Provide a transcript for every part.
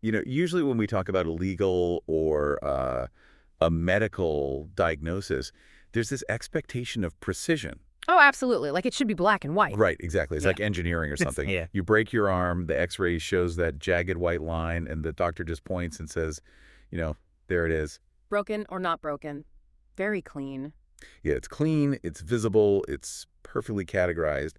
Usually when we talk about a legal or a medical diagnosis, there's this expectation of precision. Oh, absolutely. Like it should be black and white. Right, exactly. It's Yeah. like engineering or something. Yeah. You break your arm, the x-ray shows that jagged white line, and the doctor just points and says, there it is. Broken or not broken. Very clean. Yeah, it's clean, it's visible, it's perfectly categorized.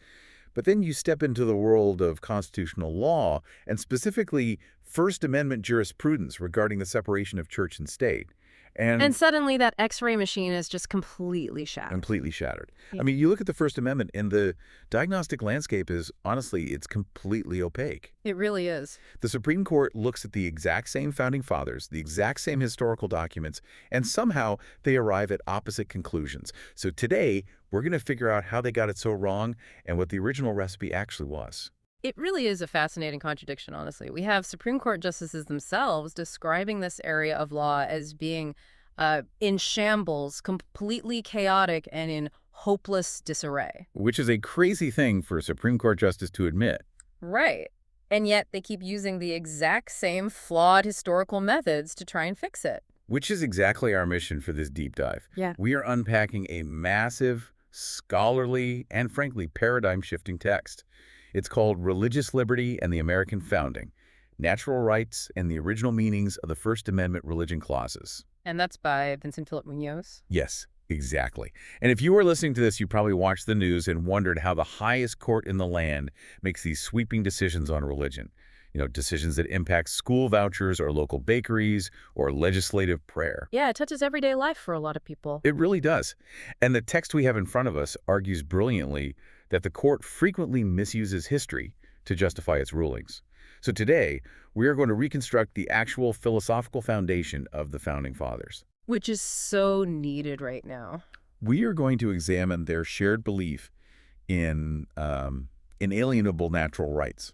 But then you step into the world of constitutional law, and specifically First Amendment jurisprudence regarding the separation of church and state. And suddenly that X-ray machine is just completely shattered. Completely shattered. Yeah. I mean, you look at the First Amendment, and the diagnostic landscape is, honestly, it's completely opaque. It really is. The Supreme Court looks at the exact same founding fathers, the exact same historical documents, and somehow they arrive at opposite conclusions. So today, we're going to figure out how they got it so wrong and what the original recipe actually was. It really is a fascinating contradiction, honestly. We have Supreme Court justices themselves describing this area of law as being in shambles, completely chaotic, and in hopeless disarray. Which is a crazy thing for a Supreme Court justice to admit. Right. And yet they keep using the exact same flawed historical methods to try and fix it. Which is exactly our mission for this deep dive. Yeah. We are unpacking a massive, scholarly, and frankly, paradigm-shifting text. It's called Religious Liberty and the American Founding, Natural Rights and the Original Meanings of the First Amendment Religion Clauses. And that's by Vincent Phillip Muñoz. Yes, exactly. And if you were listening to this, you probably watched the news and wondered how the highest court in the land makes these sweeping decisions on religion. Decisions that impact school vouchers or local bakeries or legislative prayer. Yeah, it touches everyday life for a lot of people. It really does. And the text we have in front of us argues brilliantly that the court frequently misuses history to justify its rulings. So today, we are going to reconstruct the actual philosophical foundation of the Founding Fathers. Which is so needed right now. We are going to examine their shared belief in inalienable natural rights.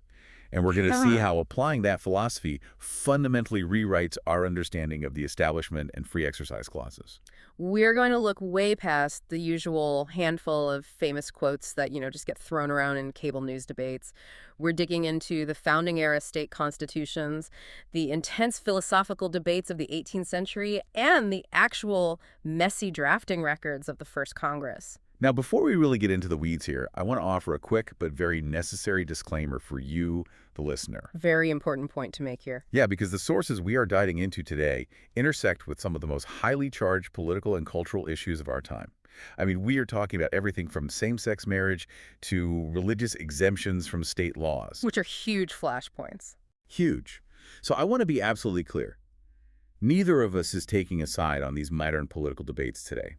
And we're going to see how applying that philosophy fundamentally rewrites our understanding of the Establishment and Free Exercise Clauses. We're going to look way past the usual handful of famous quotes that, just get thrown around in cable news debates. We're digging into the founding-era state constitutions, the intense philosophical debates of the 18th century, and the actual messy drafting records of the first Congress. Now, before we really get into the weeds here, I want to offer a quick but very necessary disclaimer for you, the listener. Very important point to make here. Yeah, because the sources we are diving into today intersect with some of the most highly charged political and cultural issues of our time. I mean, we are talking about everything from same-sex marriage to religious exemptions from state laws. Which are huge flashpoints. Huge. So I want to be absolutely clear. Neither of us is taking a side on these modern political debates today.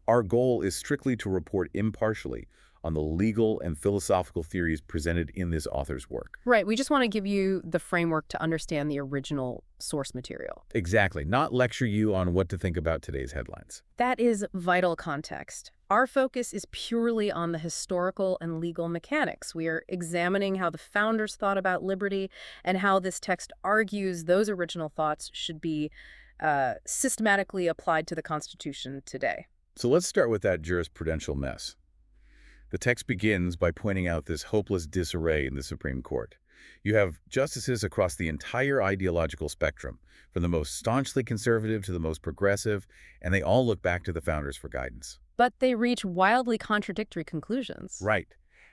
Our goal is strictly to report impartially on the legal and philosophical theories presented in this author's work. Right. We just want to give you the framework to understand the original source material. Exactly. Not lecture you on what to think about today's headlines. That is vital context. Our focus is purely on the historical and legal mechanics. We are examining how the founders thought about liberty and how this text argues those original thoughts should be systematically applied to the Constitution today. So let's start with that jurisprudential mess. The text begins by pointing out this hopeless disarray in the Supreme Court. You have justices across the entire ideological spectrum, from the most staunchly conservative to the most progressive, and they all look back to the founders for guidance. But they reach wildly contradictory conclusions. Right.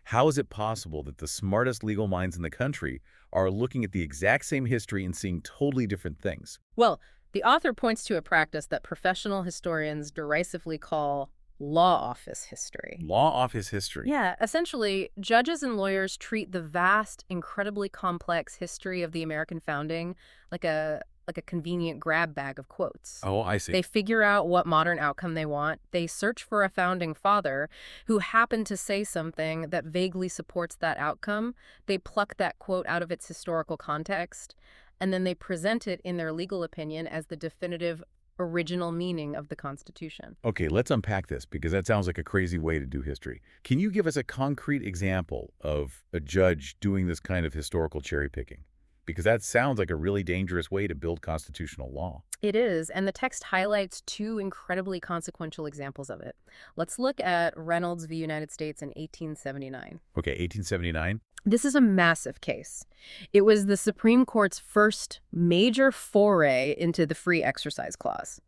How is it possible that the smartest legal minds in the country are looking at the exact same history and seeing totally different things? Well, the author points to a practice that professional historians derisively call law office history. Law office history. Yeah, essentially, judges and lawyers treat the vast, incredibly complex history of the American founding like a convenient grab bag of quotes. Oh, I see. They figure out what modern outcome they want. They search for a founding father who happened to say something that vaguely supports that outcome. They pluck that quote out of its historical context, and then they present it in their legal opinion as the definitive original meaning of the Constitution. Okay, let's unpack this, because that sounds like a crazy way to do history. Can you give us a concrete example of a judge doing this kind of historical cherry picking? Because that sounds like a really dangerous way to build constitutional law. It is, and the text highlights two incredibly consequential examples of it. Let's look at Reynolds v. United States in 1879. Okay, 1879? This is a massive case. It was the Supreme Court's first major foray into the free exercise clause.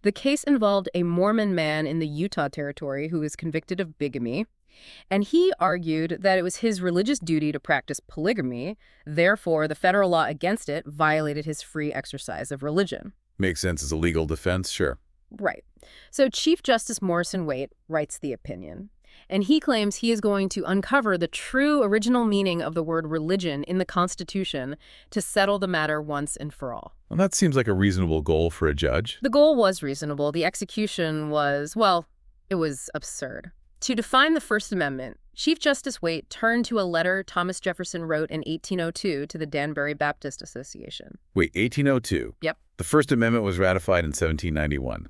The case involved a Mormon man in the Utah Territory who was convicted of bigamy, and he argued that it was his religious duty to practice polygamy. Therefore, the federal law against it violated his free exercise of religion. Makes sense as a legal defense, sure. Right. So Chief Justice Morrison Waite writes the opinion, and he claims he is going to uncover the true original meaning of the word religion in the Constitution to settle the matter once and for all. Well, that seems like a reasonable goal for a judge. The goal was reasonable. The execution was, well, it was absurd. To define the First Amendment, Chief Justice Waite turned to a letter Thomas Jefferson wrote in 1802 to the Danbury Baptist Association. Wait, 1802? Yep. The First Amendment was ratified in 1791.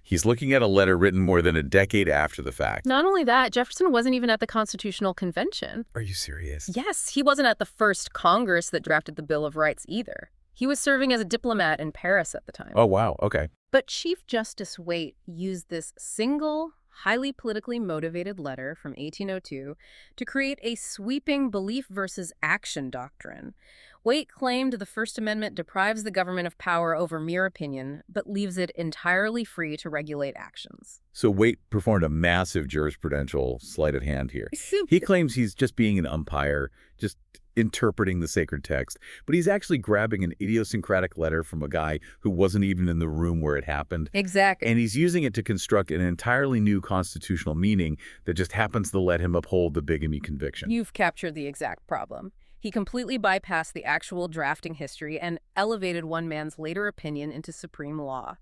He's looking at a letter written more than a decade after the fact. Not only that, Jefferson wasn't even at the Constitutional Convention. Are you serious? Yes, he wasn't at the first Congress that drafted the Bill of Rights either. He was serving as a diplomat in Paris at the time. Oh, wow. Okay. But Chief Justice Waite used this single, highly politically motivated letter from 1802 to create a sweeping belief versus action doctrine. Waite claimed the First Amendment deprives the government of power over mere opinion, but leaves it entirely free to regulate actions. So Waite performed a massive jurisprudential sleight of hand here. He claims he's just being an umpire, just interpreting the sacred text, but he's actually grabbing an idiosyncratic letter from a guy who wasn't even in the room where it happened. Exactly. And he's using it to construct an entirely new constitutional meaning that just happens to let him uphold the bigamy conviction. You've captured the exact problem. He completely bypassed the actual drafting history and elevated one man's later opinion into supreme law.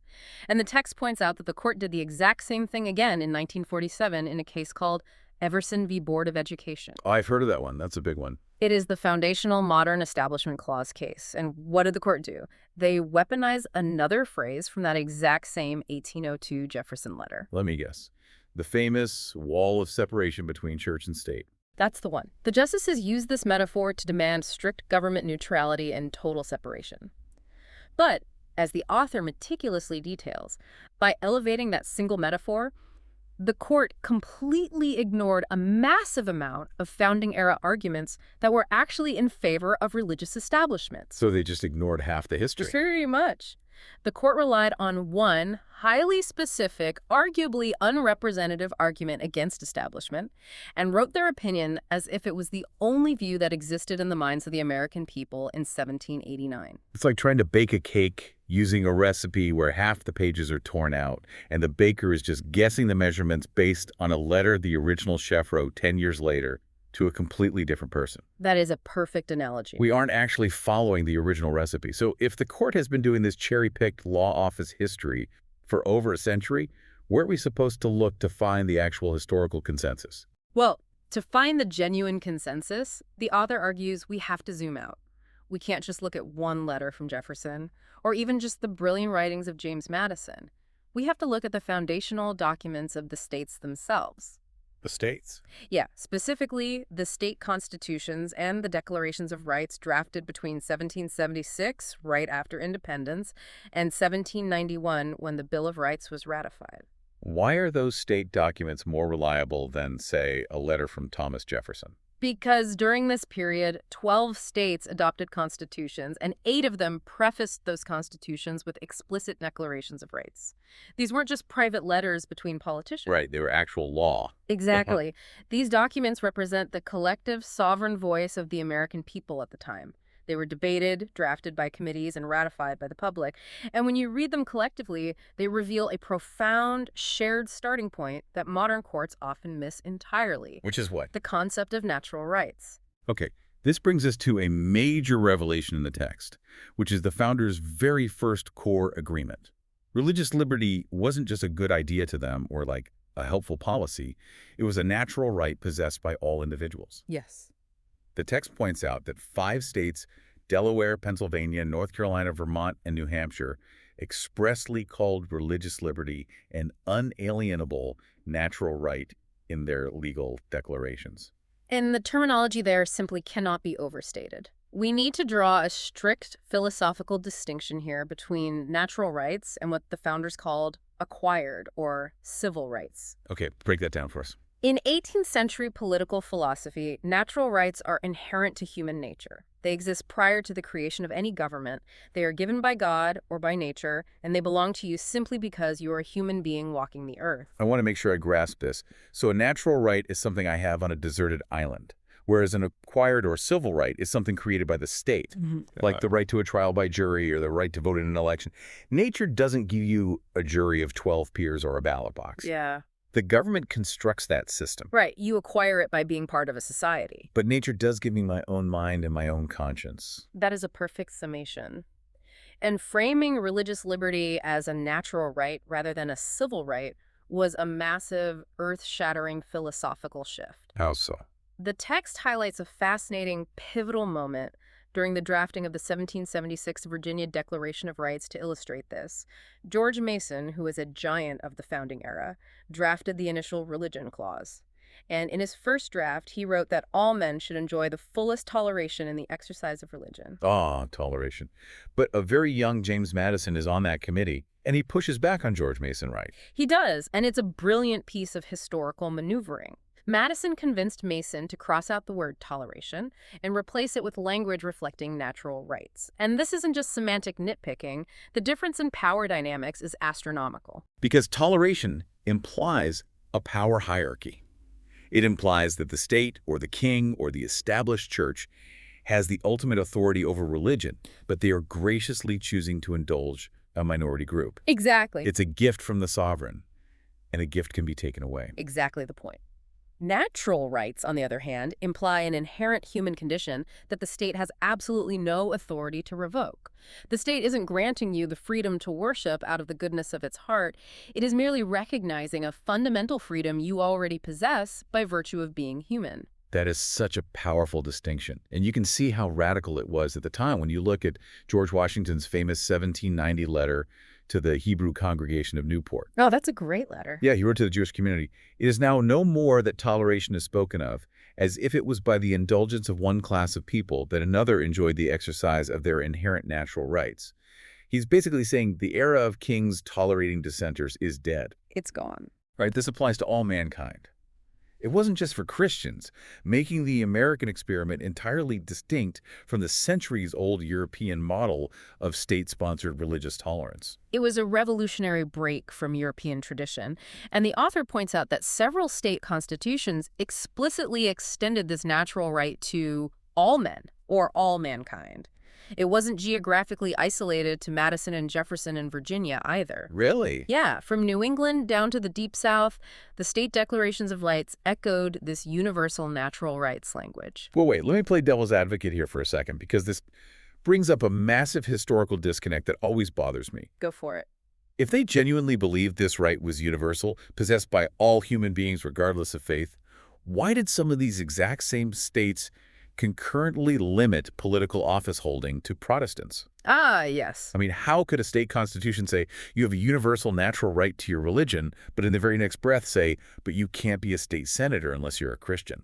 And the text points out that the court did the exact same thing again in 1947 in a case called Everson v. Board of Education. Oh, I've heard of that one. That's a big one. It is the foundational modern establishment clause case. And what did the court do? They weaponized another phrase from that exact same 1802 Jefferson letter. Let me guess. The famous wall of separation between church and state. That's the one. The justices used this metaphor to demand strict government neutrality and total separation. But, as the author meticulously details, by elevating that single metaphor, the court completely ignored a massive amount of founding-era arguments that were actually in favor of religious establishments. So they just ignored half the history. Very much. The court relied on one highly specific, arguably unrepresentative argument against establishment and wrote their opinion as if it was the only view that existed in the minds of the American people in 1789. It's like trying to bake a cake using a recipe where half the pages are torn out and the baker is just guessing the measurements based on a letter the original chef wrote 10 years later to a completely different person. That is a perfect analogy. We aren't actually following the original recipe. So if the court has been doing this cherry-picked law office history for over a century, where are we supposed to look to find the actual historical consensus? Well, to find the genuine consensus, the author argues we have to zoom out. We can't just look at one letter from Jefferson, or even just the brilliant writings of James Madison. We have to look at the foundational documents of the states themselves. The states? Yeah, specifically the state constitutions and the declarations of rights drafted between 1776, right after independence, and 1791, when the Bill of Rights was ratified. Why are those state documents more reliable than, say, a letter from Thomas Jefferson? Because during this period, 12 states adopted constitutions, and 8 of them prefaced those constitutions with explicit declarations of rights. These weren't just private letters between politicians. Right, they were actual law. Exactly. These documents represent the collective sovereign voice of the American people at the time. They were debated, drafted by committees, and ratified by the public. And when you read them collectively, they reveal a profound, shared starting point that modern courts often miss entirely. Which is what? The concept of natural rights. Okay, this brings us to a major revelation in the text, which is the founders' very first core agreement. Religious liberty wasn't just a good idea to them or like a helpful policy. It was a natural right possessed by all individuals. Yes. The text points out that 5 states, Delaware, Pennsylvania, North Carolina, Vermont, and New Hampshire, expressly called religious liberty an unalienable natural right in their legal declarations. And the terminology there simply cannot be overstated. We need to draw a strict philosophical distinction here between natural rights and what the founders called acquired or civil rights. Okay, break that down for us. In 18th century political philosophy, natural rights are inherent to human nature. They exist prior to the creation of any government. They are given by God or by nature, and they belong to you simply because you are a human being walking the earth. I want to make sure I grasp this. So a natural right is something I have on a deserted island, whereas an acquired or civil right is something created by the state, like the right to a trial by jury or the right to vote in an election. Nature doesn't give you a jury of 12 peers or a ballot box. Yeah. The government constructs that system. Right. You acquire it by being part of a society. But nature does give me my own mind and my own conscience. That is a perfect summation. And framing religious liberty as a natural right rather than a civil right was a massive, earth-shattering philosophical shift. How so? The text highlights a fascinating, pivotal moment during the drafting of the 1776 Virginia Declaration of Rights to illustrate this. George Mason, who is a giant of the founding era, drafted the initial religion clause. And in his first draft, he wrote that all men should enjoy the fullest toleration in the exercise of religion. Ah, toleration. But a very young James Madison is on that committee, and he pushes back on George Mason, right? He does, and it's a brilliant piece of historical maneuvering. Madison convinced Mason to cross out the word toleration and replace it with language reflecting natural rights. And this isn't just semantic nitpicking. The difference in power dynamics is astronomical. Because toleration implies a power hierarchy. It implies that the state or the king or the established church has the ultimate authority over religion, but they are graciously choosing to indulge a minority group. Exactly. It's a gift from the sovereign, and a gift can be taken away. Exactly the point. Natural rights, on the other hand, imply an inherent human condition that the state has absolutely no authority to revoke. The state isn't granting you the freedom to worship out of the goodness of its heart. It is merely recognizing a fundamental freedom you already possess by virtue of being human. That is such a powerful distinction. And you can see how radical it was at the time when you look at George Washington's famous 1790 letter to the Hebrew congregation of Newport. Oh, that's a great letter. Yeah, he wrote to the Jewish community. It is now no more that toleration is spoken of, as if it was by the indulgence of one class of people that another enjoyed the exercise of their inherent natural rights. He's basically saying the era of kings tolerating dissenters is dead. It's gone. Right? This applies to all mankind. It wasn't just for Christians, making the American experiment entirely distinct from the centuries-old European model of state-sponsored religious tolerance. It was a revolutionary break from European tradition, and the author points out that several state constitutions explicitly extended this natural right to all men, or all mankind. It wasn't geographically isolated to Madison and Jefferson in Virginia either. Really? Yeah, from New England down to the Deep South, the state declarations of rights echoed this universal natural rights language. Well, wait, let me play devil's advocate here for a second, because this brings up a massive historical disconnect that always bothers me. Go for it. If they genuinely believed this right was universal, possessed by all human beings regardless of faith, why did some of these exact same states concurrently limit political office holding to Protestants? Ah, yes. I mean, how could a state constitution say you have a universal natural right to your religion, but in the very next breath say, but you can't be a state senator unless you're a Christian?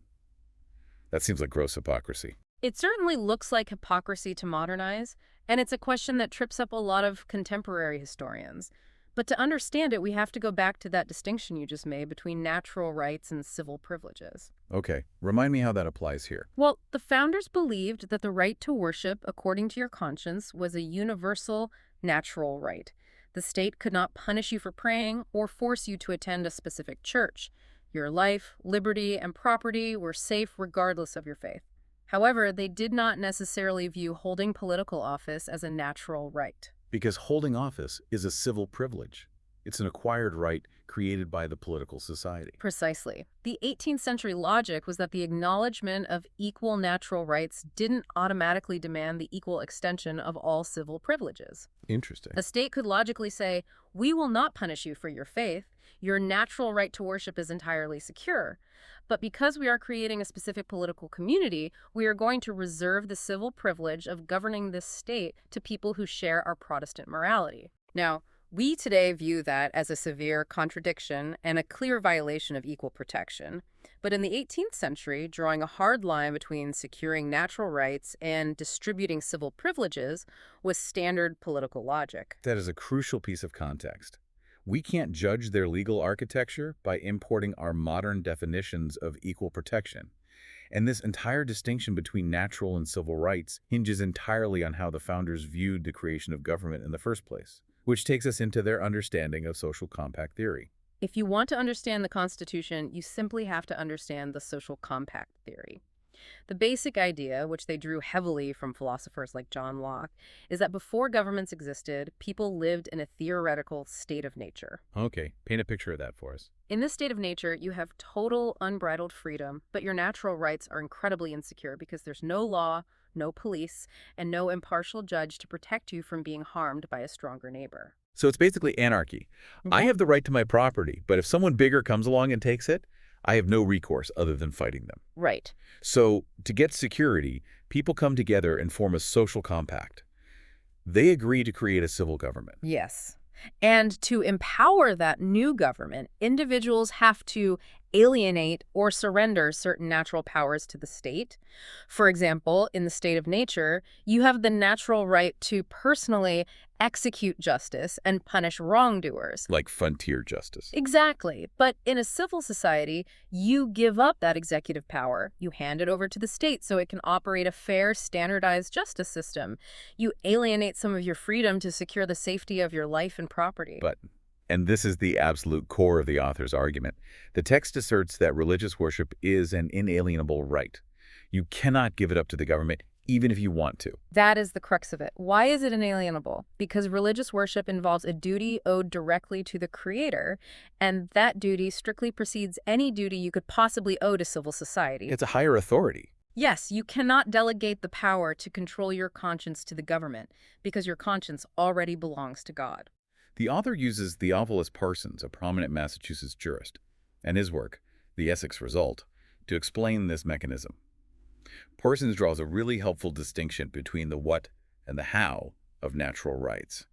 That seems like gross hypocrisy. It certainly looks like hypocrisy to modernize, and it's a question that trips up a lot of contemporary historians. But to understand it, we have to go back to that distinction you just made between natural rights and civil privileges. Okay, remind me how that applies here. Well, the founders believed that the right to worship according to your conscience was a universal, natural right. The state could not punish you for praying or force you to attend a specific church. Your life, liberty, and property were safe regardless of your faith. However, they did not necessarily view holding political office as a natural right. Because holding office is a civil privilege. It's an acquired right created by the political society. Precisely. The 18th century logic was that the acknowledgement of equal natural rights didn't automatically demand the equal extension of all civil privileges. Interesting. A state could logically say, we will not punish you for your faith. Your natural right to worship is entirely secure. But because we are creating a specific political community, we are going to reserve the civil privilege of governing this state to people who share our Protestant morality. Now, we today view that as a severe contradiction and a clear violation of equal protection. But in the 18th century, drawing a hard line between securing natural rights and distributing civil privileges was standard political logic. That is a crucial piece of context. We can't judge their legal architecture by importing our modern definitions of equal protection. And this entire distinction between natural and civil rights hinges entirely on how the founders viewed the creation of government in the first place, which takes us into their understanding of social compact theory. If you want to understand the Constitution, you simply have to understand the social compact theory. The basic idea, which they drew heavily from philosophers like John Locke, is that before governments existed, people lived in a theoretical state of nature. Okay, paint a picture of that for us. In this state of nature, you have total unbridled freedom, but your natural rights are incredibly insecure because there's no law, no police, and no impartial judge to protect you from being harmed by a stronger neighbor. So it's basically anarchy. I have the right to my property, but if someone bigger comes along and takes it, I have no recourse other than fighting them. Right. So to get security, people come together and form a social compact. They agree to create a civil government. Yes. And to empower that new government, individuals have to alienate or surrender certain natural powers to the state. For example, in the state of nature, you have the natural right to personally execute justice and punish wrongdoers. Like frontier justice. Exactly. But in a civil society, you give up that executive power. You hand it over to the state so it can operate a fair, standardized justice system. You alienate some of your freedom to secure the safety of your life and property. And this is the absolute core of the author's argument, the text asserts that religious worship is an inalienable right. You cannot give it up to the government, even if you want to. That is the crux of it. Why is it inalienable? Because religious worship involves a duty owed directly to the Creator, and that duty strictly precedes any duty you could possibly owe to civil society. It's a higher authority. Yes, you cannot delegate the power to control your conscience to the government, because your conscience already belongs to God. The author uses Theophilus Parsons, a prominent Massachusetts jurist, and his work, The Essex Result, to explain this mechanism. Parsons draws a really helpful distinction between the what and the how of natural rights.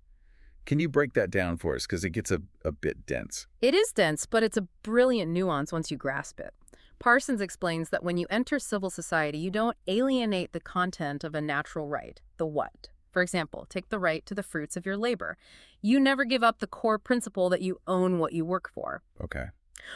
Can you break that down for us? Because it gets a bit dense. It is dense, but it's a brilliant nuance once you grasp it. Parsons explains that when you enter civil society, you don't alienate the content of a natural right, the what. For example, take the right to the fruits of your labor. You never give up the core principle that you own what you work for. Okay.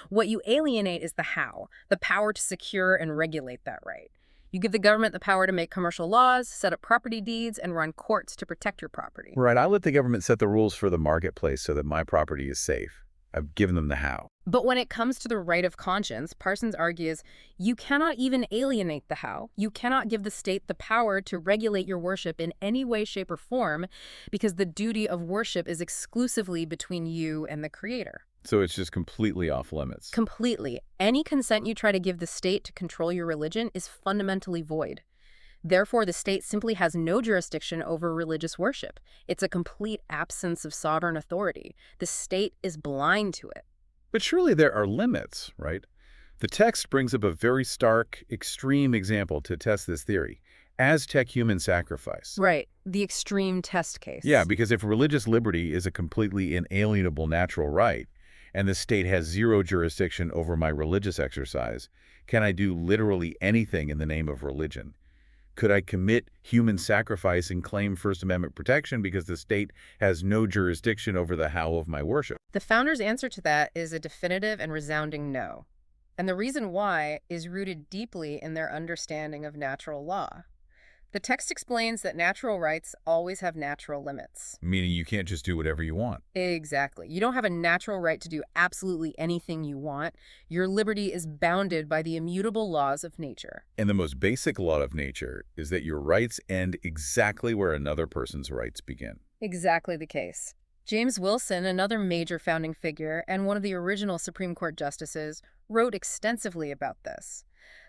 What you alienate is the how, the power to secure and regulate that right. You give the government the power to make commercial laws, set up property deeds, and run courts to protect your property. Right, I let the government set the rules for the marketplace so that my property is safe. I've given them the how. But when it comes to the right of conscience, Parsons argues, you cannot even alienate the how. You cannot give the state the power to regulate your worship in any way, shape, or form because the duty of worship is exclusively between you and the Creator. So it's just completely off limits. Completely. Any consent you try to give the state to control your religion is fundamentally void. Therefore, the state simply has no jurisdiction over religious worship. It's a complete absence of sovereign authority. The state is blind to it. But surely there are limits, right? The text brings up a very stark, extreme example to test this theory. Aztec human sacrifice. Right. The extreme test case. Yeah, because if religious liberty is a completely inalienable natural right, and the state has zero jurisdiction over my religious exercise, can I do literally anything in the name of religion? Could I commit human sacrifice and claim First Amendment protection because the state has no jurisdiction over the how of my worship? The founders' answer to that is a definitive and resounding no. And the reason why is rooted deeply in their understanding of natural law. The text explains that natural rights always have natural limits. Meaning you can't just do whatever you want. Exactly. You don't have a natural right to do absolutely anything you want. Your liberty is bounded by the immutable laws of nature. And the most basic law of nature is that your rights end exactly where another person's rights begin. Exactly the case. James Wilson, another major founding figure and one of the original Supreme Court justices, wrote extensively about this.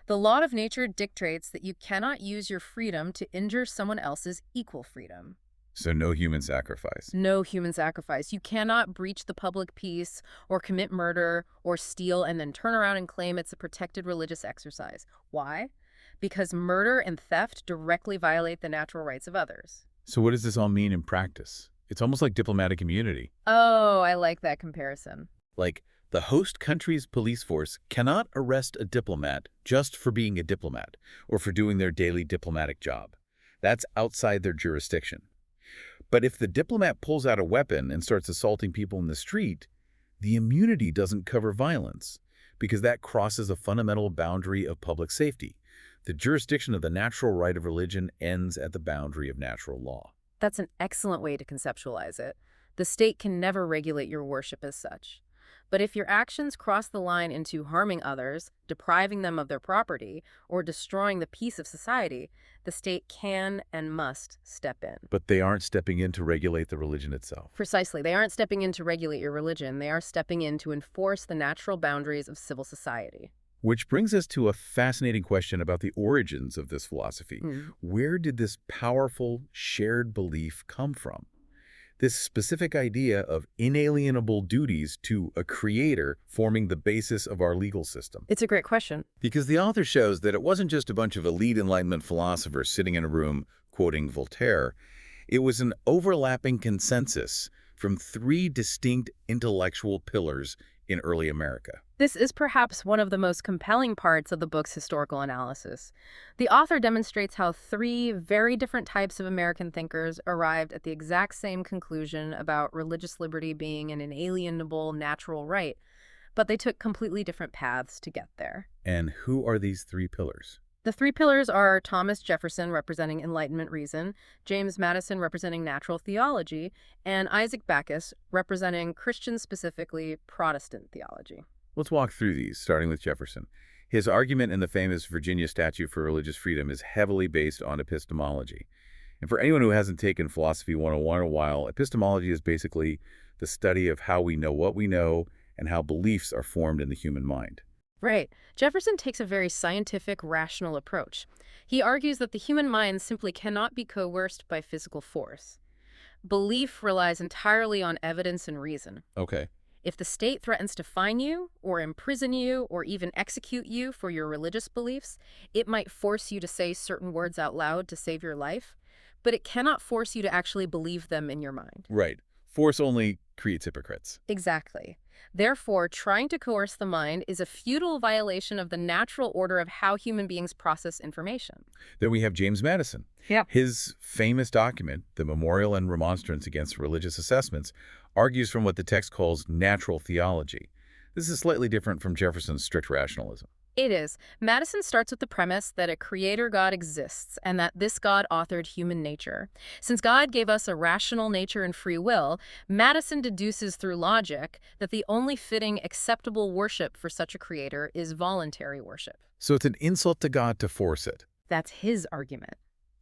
The law of nature dictates that you cannot use your freedom to injure someone else's equal freedom. So no human sacrifice. No human sacrifice. You cannot breach the public peace or commit murder or steal and then turn around and claim it's a protected religious exercise. Why? Because murder and theft directly violate the natural rights of others. So what does this all mean in practice? It's almost like diplomatic immunity. Oh, I like that comparison. Like, the host country's police force cannot arrest a diplomat just for being a diplomat or for doing their daily diplomatic job. That's outside their jurisdiction. But if the diplomat pulls out a weapon and starts assaulting people in the street, the immunity doesn't cover violence, because that crosses a fundamental boundary of public safety. The jurisdiction of the natural right of religion ends at the boundary of natural law. That's an excellent way to conceptualize it. The state can never regulate your worship as such. But if your actions cross the line into harming others, depriving them of their property, or destroying the peace of society, the state can and must step in. But they aren't stepping in to regulate the religion itself. Precisely. They aren't stepping in to regulate your religion. They are stepping in to enforce the natural boundaries of civil society. Which brings us to a fascinating question about the origins of this philosophy. Where did this powerful, shared belief come from? This specific idea of inalienable duties to a creator forming the basis of our legal system. It's a great question. Because the author shows that it wasn't just a bunch of elite Enlightenment philosophers sitting in a room quoting Voltaire. It was an overlapping consensus from three distinct intellectual pillars in early America. This is perhaps one of the most compelling parts of the book's historical analysis. The author demonstrates how three very different types of American thinkers arrived at the exact same conclusion about religious liberty being an inalienable natural right, but they took completely different paths to get there. And who are these three pillars? The three pillars are Thomas Jefferson representing Enlightenment reason, James Madison representing natural theology, and Isaac Backus representing Christian, specifically Protestant theology. Let's walk through these, starting with Jefferson. His argument in the famous Virginia Statute for Religious Freedom is heavily based on epistemology. And for anyone who hasn't taken Philosophy 101 in a while, epistemology is basically the study of how we know what we know and how beliefs are formed in the human mind. Right. Jefferson takes a very scientific, rational approach. He argues that the human mind simply cannot be coerced by physical force. Belief relies entirely on evidence and reason. Okay. If the state threatens to fine you, or imprison you, or even execute you for your religious beliefs, it might force you to say certain words out loud to save your life, but it cannot force you to actually believe them in your mind. Right. Force only creates hypocrites. Exactly. Therefore, trying to coerce the mind is a futile violation of the natural order of how human beings process information. Then we have James Madison. Yeah. His famous document, the Memorial and Remonstrance Against Religious Assessments, argues from what the text calls natural theology. This is slightly different from Jefferson's strict rationalism. It is. Madison starts with the premise that a creator God exists and that this God authored human nature. Since God gave us a rational nature and free will, Madison deduces through logic that the only fitting, acceptable worship for such a creator is voluntary worship. So it's an insult to God to force it. That's his argument.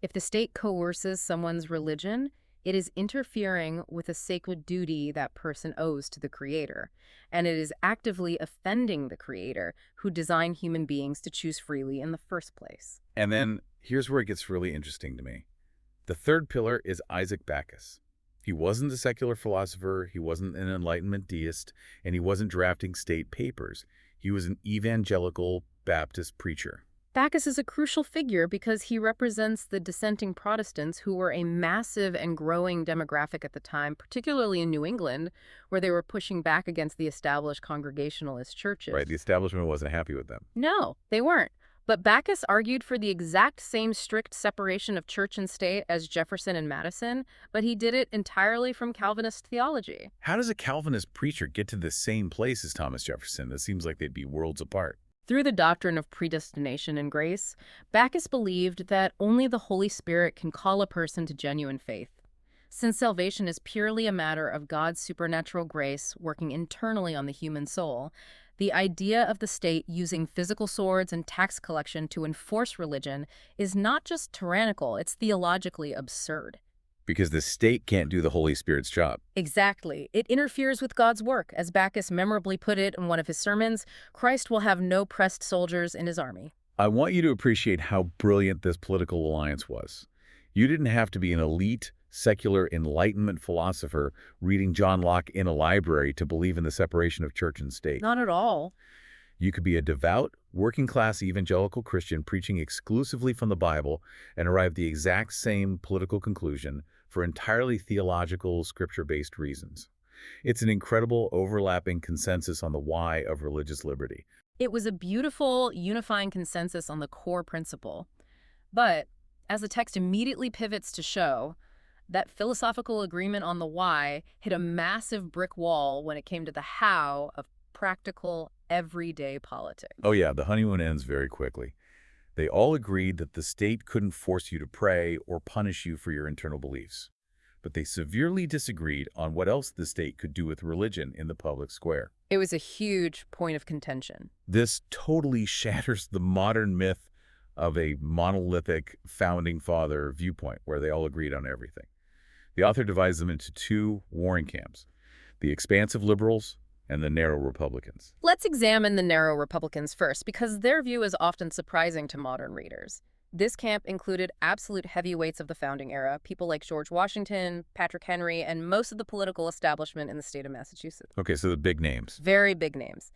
If the state coerces someone's religion, it is interfering with a sacred duty that person owes to the Creator, and it is actively offending the Creator who designed human beings to choose freely in the first place. And then here's where it gets really interesting to me. The third pillar is Isaac Backus. He wasn't a secular philosopher, he wasn't an Enlightenment deist, and he wasn't drafting state papers. He was an evangelical Baptist preacher. Backus is a crucial figure because he represents the dissenting Protestants who were a massive and growing demographic at the time, particularly in New England, where they were pushing back against the established Congregationalist churches. Right, the establishment wasn't happy with them. No, they weren't. But Backus argued for the exact same strict separation of church and state as Jefferson and Madison, but he did it entirely from Calvinist theology. How does a Calvinist preacher get to the same place as Thomas Jefferson? It seems like they'd be worlds apart. Through the doctrine of predestination and grace, Backus believed that only the Holy Spirit can call a person to genuine faith. Since salvation is purely a matter of God's supernatural grace working internally on the human soul, the idea of the state using physical swords and tax collection to enforce religion is not just tyrannical, it's theologically absurd. Because the state can't do the Holy Spirit's job. Exactly. It interferes with God's work. As Backus memorably put it in one of his sermons, Christ will have no pressed soldiers in his army. I want you to appreciate how brilliant this political alliance was. You didn't have to be an elite, secular Enlightenment philosopher reading John Locke in a library to believe in the separation of church and state. Not at all. You could be a devout, working-class evangelical Christian preaching exclusively from the Bible and arrive at the exact same political conclusion for entirely theological, scripture-based reasons. It's an incredible overlapping consensus on the why of religious liberty. It was a beautiful, unifying consensus on the core principle. But, as the text immediately pivots to show, That philosophical agreement on the why hit a massive brick wall when it came to the how of practical, everyday politics. Oh yeah, the honeymoon ends very quickly. They all agreed that the state couldn't force you to pray or punish you for your internal beliefs. But they severely disagreed on what else the state could do with religion in the public square. It was a huge point of contention. This totally shatters the modern myth of a monolithic founding father viewpoint where they all agreed on everything. The author divides them into two warring camps, the expansive liberals and the narrow Republicans. Let's examine the narrow Republicans first, because their view is often surprising to modern readers. This camp included absolute heavyweights of the founding era, people like George Washington, Patrick Henry, and most of the political establishment in the state of Massachusetts. Okay, so the big names. Very big names.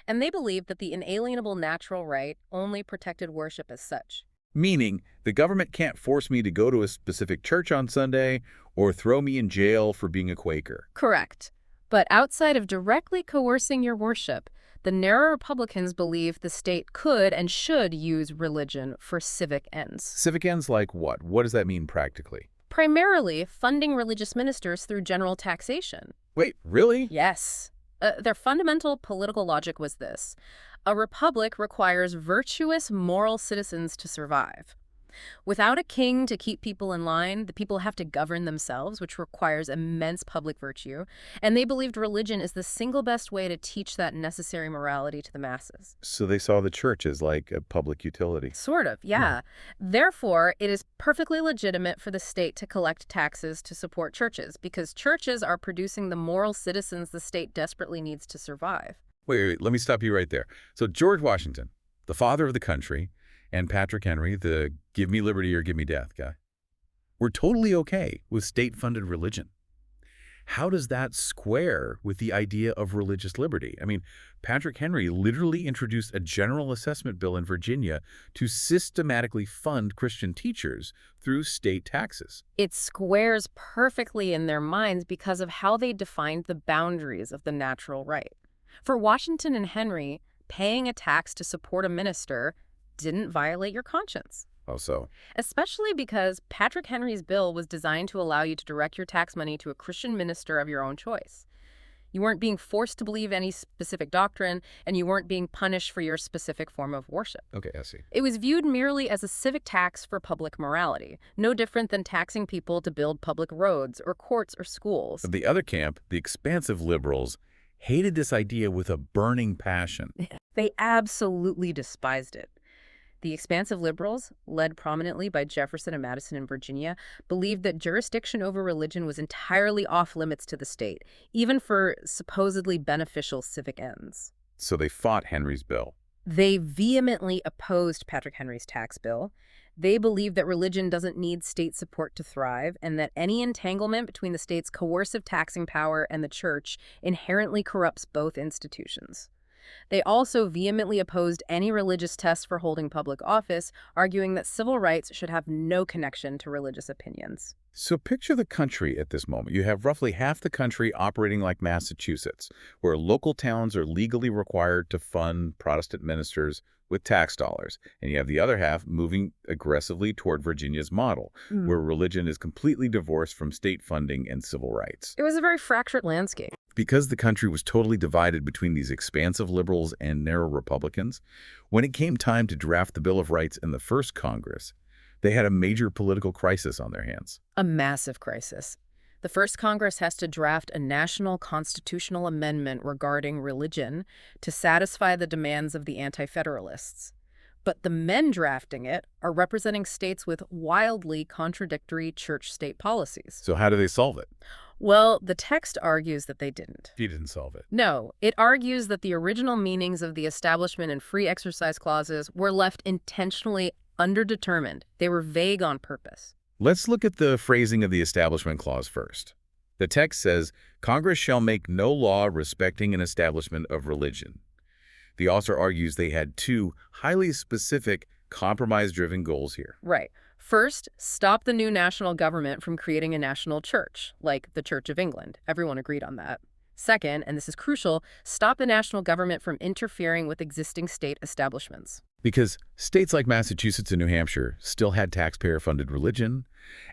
And they believed that the inalienable natural right only protected worship as such. Meaning, the government can't force me to go to a specific church on Sunday or throw me in jail for being a Quaker. Correct. But outside of directly coercing your worship, the narrow Republicans believed the state could and should use religion for civic ends. Civic ends like what? What does that mean practically? Primarily funding religious ministers through general taxation. Wait, really? Yes. Their fundamental political logic was this. A republic requires virtuous, moral citizens to survive. Without a king to keep people in line, the people have to govern themselves, which requires immense public virtue. And they believed religion is the single best way to teach that necessary morality to the masses. So they saw the church as like a public utility. Sort of, yeah. Therefore, it is perfectly legitimate for the state to collect taxes to support churches, because churches are producing the moral citizens the state desperately needs to survive. Wait, let me stop you right there. So George Washington, the father of the country, and Patrick Henry, the give me liberty or give me death guy, were totally okay with state-funded religion. How does that square with the idea of religious liberty? I mean, Patrick Henry literally introduced a general assessment bill in Virginia to systematically fund Christian teachers through state taxes. It squares perfectly in their minds because of how they defined the boundaries of the natural right. For Washington and Henry, paying a tax to support a minister didn't violate your conscience. Oh, so? Especially because Patrick Henry's bill was designed to allow you to direct your tax money to a Christian minister of your own choice. You weren't being forced to believe any specific doctrine, and you weren't being punished for your specific form of worship. Okay, I see. It was viewed merely as a civic tax for public morality, no different than taxing people to build public roads or courts or schools. But the other camp, the expansive liberals, hated this idea with a burning passion. They absolutely despised it. The expansive liberals, led prominently by Jefferson and Madison in Virginia, believed that jurisdiction over religion was entirely off limits to the state, even for supposedly beneficial civic ends. So they fought Henry's bill. They vehemently opposed Patrick Henry's tax bill. They believed that religion doesn't need state support to thrive, and that any entanglement between the state's coercive taxing power and the church inherently corrupts both institutions. They also vehemently opposed any religious test for holding public office, arguing that civil rights should have no connection to religious opinions. So picture the country at this moment. You have roughly half the country operating like Massachusetts, where local towns are legally required to fund Protestant ministers with tax dollars. And you have the other half moving aggressively toward Virginia's model, where religion is completely divorced from state funding and civil rights. It was a very fractured landscape. Because the country was totally divided between these expansive liberals and narrow Republicans, when it came time to draft the Bill of Rights in the first Congress, they had a major political crisis on their hands. A massive crisis. The first Congress has to draft a national constitutional amendment regarding religion to satisfy the demands of the anti-federalists. But the men drafting it are representing states with wildly contradictory church-state policies. So how do they solve it? Well, the text argues that they didn't. He didn't solve it. No, it argues that the original meanings of the Establishment and Free Exercise Clauses were left intentionally underdetermined. They were vague on purpose. Let's look at the phrasing of the Establishment Clause first. The text says, Congress shall make no law respecting an establishment of religion. The author argues they had two highly specific, compromise-driven goals here. Right. First, stop the new national government from creating a national church, like the Church of England. Everyone agreed on that. Second, and this is crucial, stop the national government from interfering with existing state establishments. Because states like Massachusetts and New Hampshire still had taxpayer-funded religion,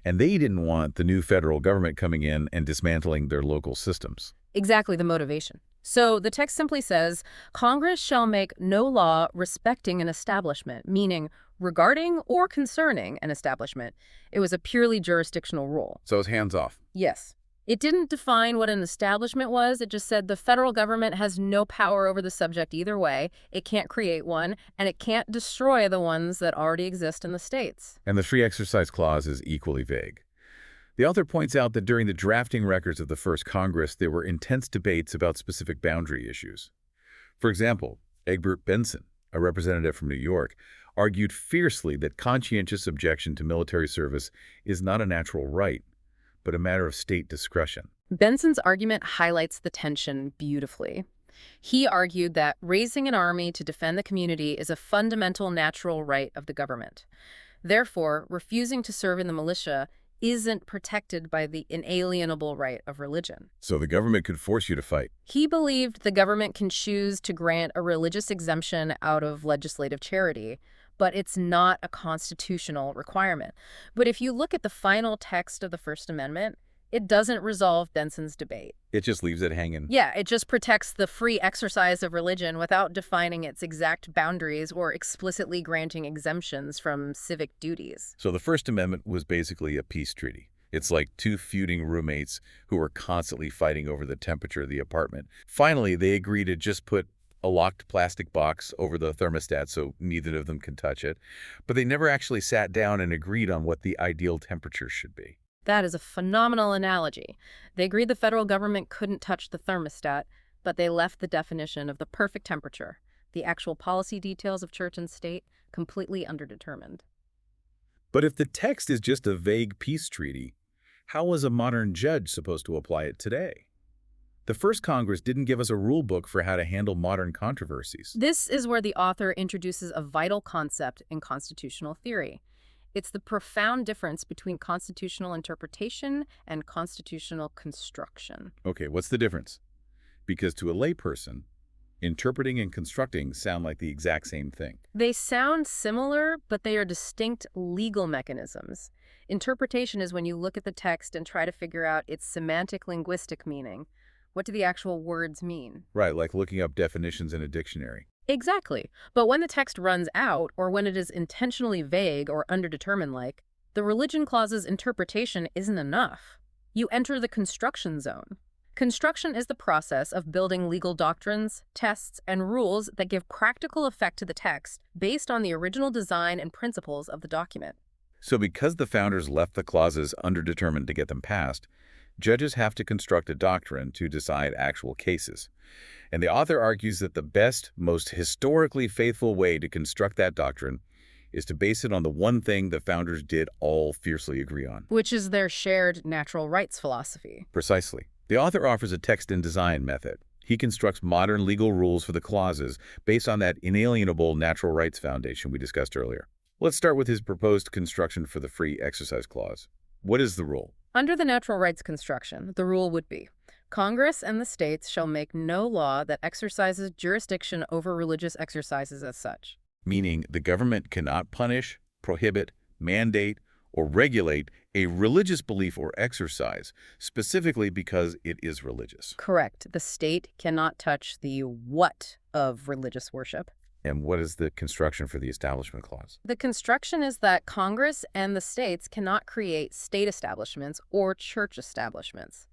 and they didn't want the new federal government coming in and dismantling their local systems. Exactly the motivation. So the text simply says, Congress shall make no law respecting an establishment, meaning regarding or concerning an establishment. It was a purely jurisdictional rule. So it's hands off. Yes. It didn't define what an establishment was. It just said the federal government has no power over the subject either way. It can't create one, and it can't destroy the ones that already exist in the states. And the free exercise clause is equally vague. The author points out that during the drafting records of the first Congress, there were intense debates about specific boundary issues. For example, Egbert Benson, a representative from New York, argued fiercely that conscientious objection to military service is not a natural right, but a matter of state discretion. Benson's argument highlights the tension beautifully. He argued that raising an army to defend the community is a fundamental natural right of the government. Therefore, refusing to serve in the militia isn't protected by the inalienable right of religion. So the government could force you to fight. He believed the government can choose to grant a religious exemption out of legislative charity, but it's not a constitutional requirement. But if you look at the final text of the First Amendment, it doesn't resolve Benson's debate. It just leaves it hanging. Yeah, it just protects the free exercise of religion without defining its exact boundaries or explicitly granting exemptions from civic duties. So the First Amendment was basically a peace treaty. It's like two feuding roommates who were constantly fighting over the temperature of the apartment. Finally, they agree to just put a locked plastic box over the thermostat so neither of them can touch it. But they never actually sat down and agreed on what the ideal temperature should be. That is a phenomenal analogy. They agreed the federal government couldn't touch the thermostat, but they left the definition of the perfect temperature, the actual policy details of church and state, completely underdetermined. But if the text is just a vague peace treaty, how is a modern judge supposed to apply it today? The first Congress didn't give us a rule book for how to handle modern controversies. This is where the author introduces a vital concept in constitutional theory. It's the profound difference between constitutional interpretation and constitutional construction. Okay, what's the difference? Because to a layperson, interpreting and constructing sound like the exact same thing. They sound similar, but they are distinct legal mechanisms. Interpretation is when you look at the text and try to figure out its semantic linguistic meaning. What do the actual words mean? Right, like looking up definitions in a dictionary. Exactly. But when the text runs out, or when it is intentionally vague or underdetermined like, the religion clause's interpretation isn't enough. You enter the construction zone. Construction is the process of building legal doctrines, tests, and rules that give practical effect to the text based on the original design and principles of the document. So because the founders left the clauses underdetermined to get them passed, judges have to construct a doctrine to decide actual cases. And the author argues that the best, most historically faithful way to construct that doctrine is to base it on the one thing the founders did all fiercely agree on. Which is their shared natural rights philosophy. Precisely. The author offers a text and design method. He constructs modern legal rules for the clauses based on that inalienable natural rights foundation we discussed earlier. Let's start with his proposed construction for the free exercise clause. What is the rule? Under the natural rights construction, the rule would be, Congress and the states shall make no law that exercises jurisdiction over religious exercises as such. Meaning the government cannot punish, prohibit, mandate, or regulate a religious belief or exercise, specifically because it is religious. Correct. The state cannot touch the what of religious worship. And what is the construction for the Establishment Clause? The construction is that Congress and the states cannot create state establishments or church establishments.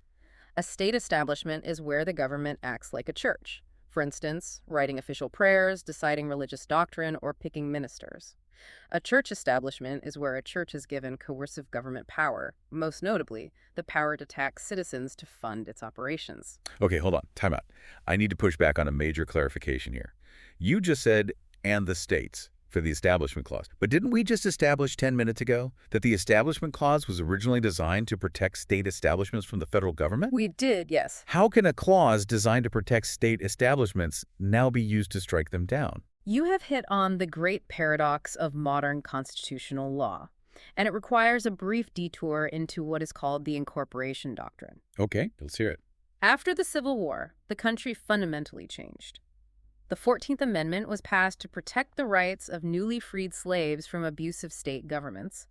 A state establishment is where the government acts like a church. For instance, writing official prayers, deciding religious doctrine, or picking ministers. A church establishment is where a church is given coercive government power, most notably, the power to tax citizens to fund its operations. Okay, hold on. Time out. I need to push back on a major clarification here. You just said, and the states, for the Establishment Clause. But didn't we just establish 10 minutes ago that the Establishment Clause was originally designed to protect state establishments from the federal government? We did, yes. How can a clause designed to protect state establishments now be used to strike them down? You have hit on the great paradox of modern constitutional law, and it requires a brief detour into what is called the incorporation doctrine. Okay, let's hear it. After the Civil War, the country fundamentally changed. The 14th Amendment was passed to protect the rights of newly freed slaves from abusive state governments.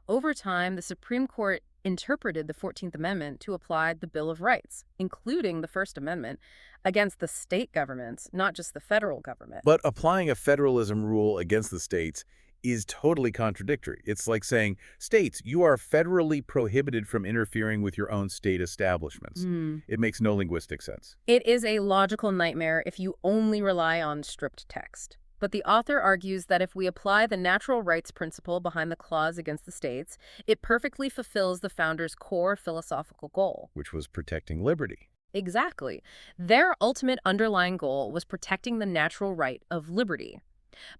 Over time, the Supreme Court interpreted the 14th Amendment to apply the Bill of Rights, including the First Amendment, against the state governments, not just the federal government. But applying a federalism rule against the states is totally contradictory. It's like saying, states, you are federally prohibited from interfering with your own state establishments. It makes no linguistic sense. It is a logical nightmare if you only rely on stripped text. But the author argues that if we apply the natural rights principle behind the clause against the states, it perfectly fulfills the founders' core philosophical goal. Which was protecting liberty. Exactly. Their ultimate underlying goal was protecting the natural right of liberty.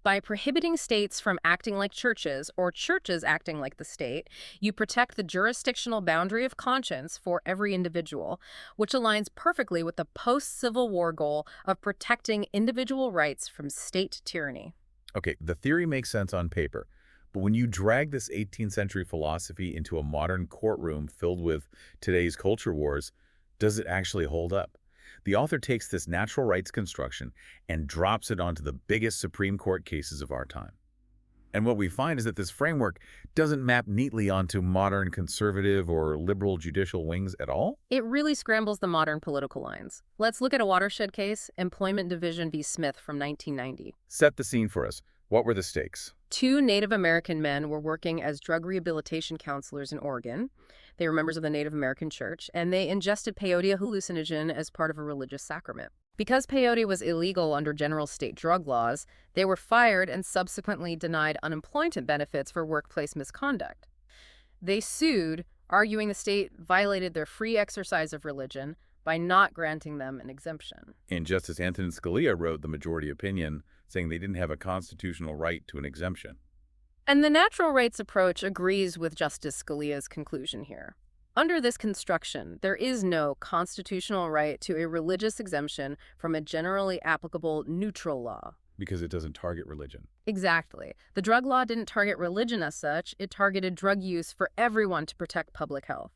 By prohibiting states from acting like churches or churches acting like the state, you protect the jurisdictional boundary of conscience for every individual, which aligns perfectly with the post-Civil War goal of protecting individual rights from state tyranny. Okay, the theory makes sense on paper, but when you drag this 18th century philosophy into a modern courtroom filled with today's culture wars, does it actually hold up? The author takes this natural rights construction and drops it onto the biggest Supreme Court cases of our time. And what we find is that this framework doesn't map neatly onto modern conservative or liberal judicial wings at all. It really scrambles the modern political lines. Let's look at a watershed case, Employment Division v. Smith from 1990. Set the scene for us. What were the stakes? Two Native American men were working as drug rehabilitation counselors in Oregon. They were members of the Native American Church, and they ingested peyote, a hallucinogen, as part of a religious sacrament. Because peyote was illegal under general state drug laws, they were fired and subsequently denied unemployment benefits for workplace misconduct. They sued, arguing the state violated their free exercise of religion by not granting them an exemption. And Justice Antonin Scalia wrote the majority opinion, saying they didn't have a constitutional right to an exemption. And the natural rights approach agrees with Justice Scalia's conclusion here. Under this construction, there is no constitutional right to a religious exemption from a generally applicable neutral law. Because it doesn't target religion. Exactly. The drug law didn't target religion as such, it targeted drug use for everyone to protect public health.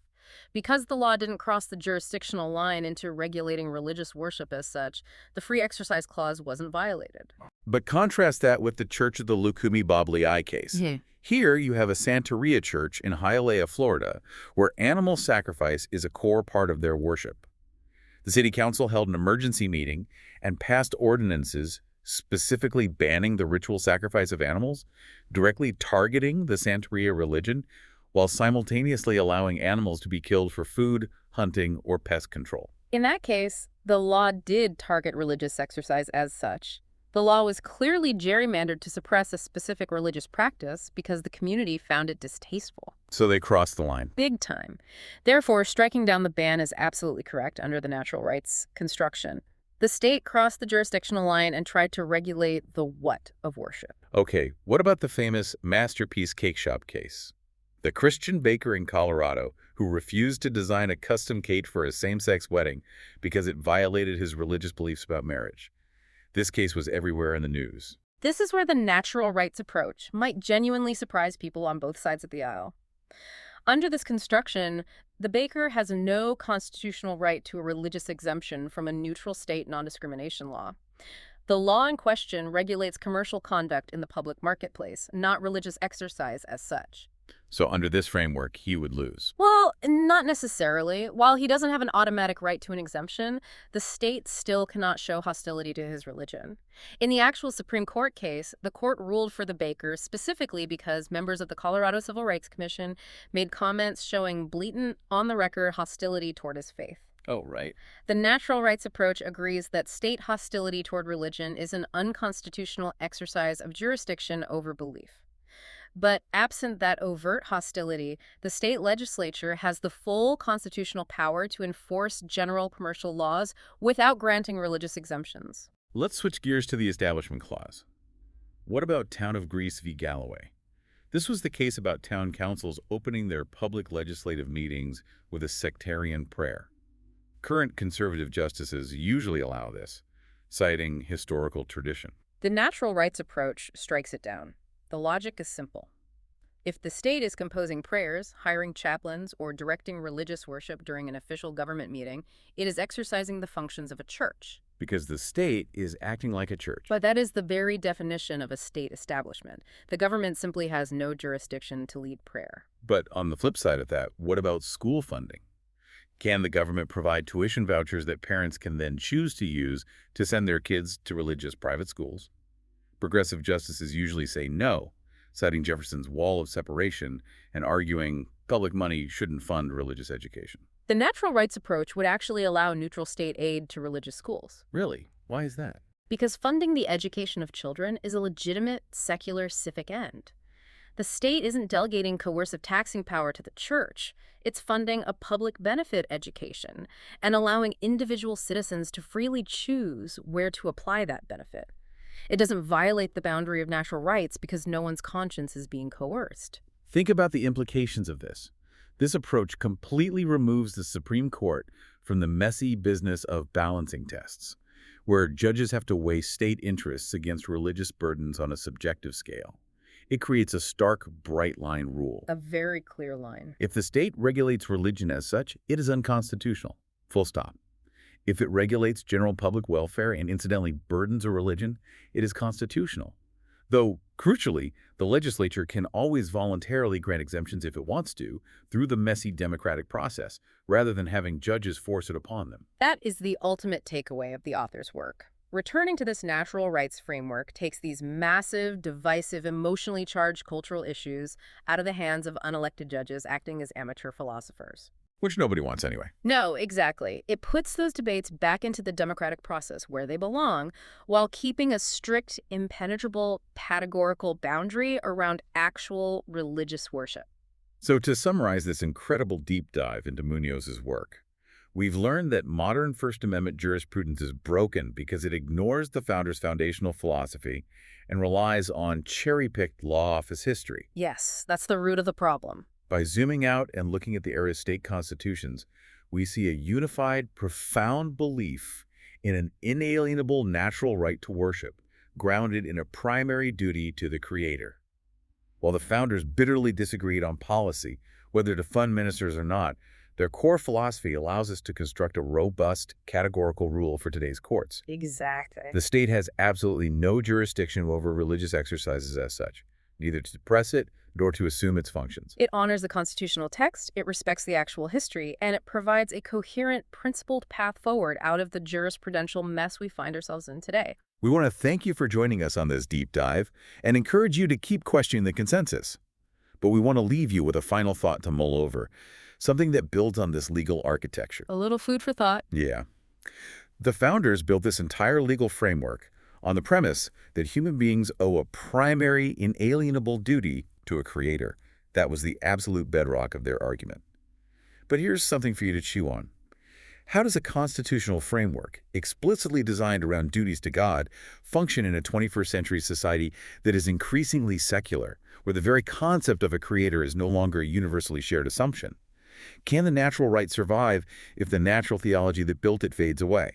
Because the law didn't cross the jurisdictional line into regulating religious worship as such, the free exercise clause wasn't violated. But contrast that with the Church of the Lukumi Babliai case. Here you have a Santeria church in Hialeah, Florida, where animal sacrifice is a core part of their worship. The city council held an emergency meeting and passed ordinances specifically banning the ritual sacrifice of animals, directly targeting the Santeria religion, while simultaneously allowing animals to be killed for food, hunting, or pest control. In that case, the law did target religious exercise as such. The law was clearly gerrymandered to suppress a specific religious practice because the community found it distasteful. So they crossed the line. Big time. Therefore, striking down the ban is absolutely correct under the natural rights construction. The state crossed the jurisdictional line and tried to regulate the what of worship. Okay, what about the famous Masterpiece Cake Shop case? The Christian baker in Colorado who refused to design a custom cake for a same-sex wedding because it violated his religious beliefs about marriage. This case was everywhere in the news. This is where the natural rights approach might genuinely surprise people on both sides of the aisle. Under this construction, the baker has no constitutional right to a religious exemption from a neutral state non-discrimination law. The law in question regulates commercial conduct in the public marketplace, not religious exercise as such. So under this framework, he would lose. Well, not necessarily. While he doesn't have an automatic right to an exemption, the state still cannot show hostility to his religion. In the actual Supreme Court case, the court ruled for the baker specifically because members of the Colorado Civil Rights Commission made comments showing blatant, on-the-record hostility toward his faith. Oh, right. The natural rights approach agrees that state hostility toward religion is an unconstitutional exercise of jurisdiction over belief. But absent that overt hostility, the state legislature has the full constitutional power to enforce general commercial laws without granting religious exemptions. Let's switch gears to the Establishment Clause. What about Town of Greece v. Galloway? This was the case about town councils opening their public legislative meetings with a sectarian prayer. Current conservative justices usually allow this, citing historical tradition. The natural rights approach strikes it down. The logic is simple. If the state is composing prayers, hiring chaplains, or directing religious worship during an official government meeting, it is exercising the functions of a church. Because the state is acting like a church. But that is the very definition of a state establishment. The government simply has no jurisdiction to lead prayer. But on the flip side of that, what about school funding? Can the government provide tuition vouchers that parents can then choose to use to send their kids to religious private schools? Progressive justices usually say no, citing Jefferson's wall of separation and arguing public money shouldn't fund religious education. The natural rights approach would actually allow neutral state aid to religious schools. Really? Why is that? Because funding the education of children is a legitimate, secular, civic end. The state isn't delegating coercive taxing power to the church. It's funding a public benefit education and allowing individual citizens to freely choose where to apply that benefit. It doesn't violate the boundary of natural rights because no one's conscience is being coerced. Think about the implications of this. This approach completely removes the Supreme Court from the messy business of balancing tests, where judges have to weigh state interests against religious burdens on a subjective scale. It creates a stark, bright-line rule. A very clear line. If the state regulates religion as such, it is unconstitutional. Full stop. If it regulates general public welfare and incidentally burdens a religion, it is constitutional. Though, crucially, the legislature can always voluntarily grant exemptions if it wants to, through the messy democratic process, rather than having judges force it upon them. That is the ultimate takeaway of the author's work. Returning to this natural rights framework takes these massive, divisive, emotionally charged cultural issues out of the hands of unelected judges acting as amateur philosophers. Which nobody wants anyway. No, exactly. It puts those debates back into the democratic process where they belong, while keeping a strict, impenetrable, categorical boundary around actual religious worship. So to summarize this incredible deep dive into Muñoz's work, we've learned that modern First Amendment jurisprudence is broken because it ignores the founders' foundational philosophy and relies on cherry-picked law office history. Yes, that's the root of the problem. By zooming out and looking at the era's state constitutions, we see a unified, profound belief in an inalienable natural right to worship, grounded in a primary duty to the Creator. While the founders bitterly disagreed on policy, whether to fund ministers or not, their core philosophy allows us to construct a robust, categorical rule for today's courts. Exactly. The state has absolutely no jurisdiction over religious exercises as such, neither to suppress it nor to assume its functions. It honors the constitutional text, it respects the actual history, and it provides a coherent, principled path forward out of the jurisprudential mess we find ourselves in today. We want to thank you for joining us on this deep dive and encourage you to keep questioning the consensus. But we want to leave you with a final thought to mull over, something that builds on this legal architecture. A little food for thought. Yeah. The founders built this entire legal framework on the premise that human beings owe a primary, inalienable duty to a creator. That was the absolute bedrock of their argument. But here's something for you to chew on. How does a constitutional framework, explicitly designed around duties to God, function in a 21st century society that is increasingly secular, where the very concept of a creator is no longer a universally shared assumption? Can the natural right survive if the natural theology that built it fades away?